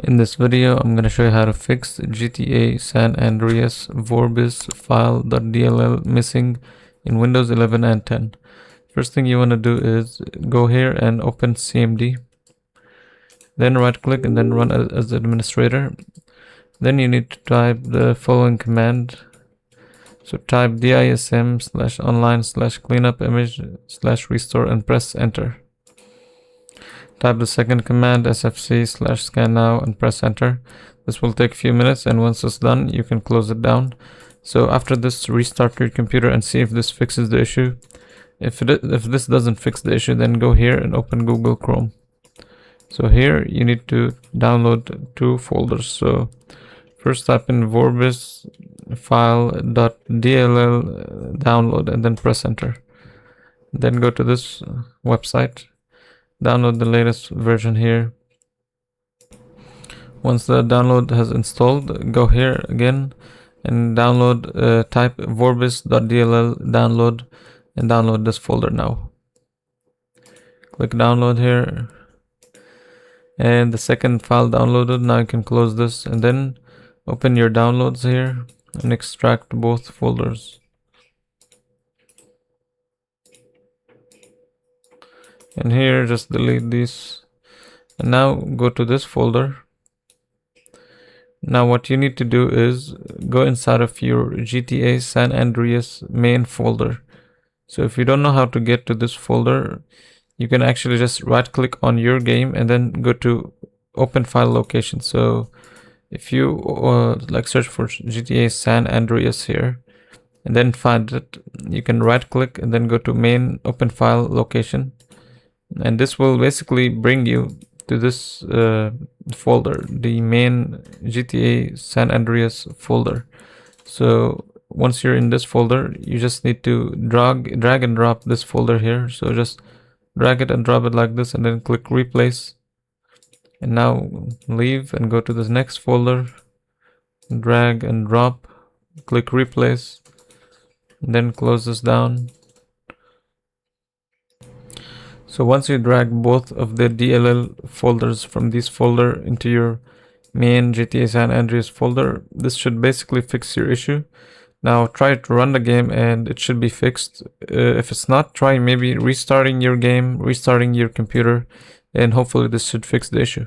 In this video, I'm going to show you how to fix GTA San Andreas Vorbisfile.dll missing in Windows 11 and 10. First thing you want to do is go here and open CMD. Then right click and then run as administrator. Then you need to type the following command. So type dism/online/cleanup image/restore and press enter. Type the second command sfc/scan now and press enter. This will take a few minutes, and once it's done, you can close it down. So after this, restart your computer and see if this fixes the issue. If this doesn't fix the issue, then go here and open Google Chrome. So here you need to download two folders. So first type in Vorbisfile.dll download and then press enter. Then go to this website. Download the latest version here. Once the download has installed, go here again and download, type vorbis.dll download and download this folder now. Click download here. And the second file downloaded. Now you can close this and then open your downloads here and extract both folders. And here just delete these, and now go to this folder. Now what you need to do is go inside of your GTA San Andreas main folder. So if you don't know how to get to this folder, you can actually just right click on your game and then go to open file location. So if you like search for GTA San Andreas here and then find it, you can right click and then go to main open file location. And this will basically bring you to this folder, the main GTA San Andreas folder. So once you're in this folder, you just need to drag and drop this folder here. So just drag it and drop it like this and then click replace. And now leave and go to the next folder, drag and drop, click replace, and then close this down. So once you drag both of the DLL folders from this folder into your main GTA San Andreas folder, this should basically fix your issue. Now try to run the game and it should be fixed. If it's not, try maybe restarting your game, restarting your computer, and hopefully this should fix the issue.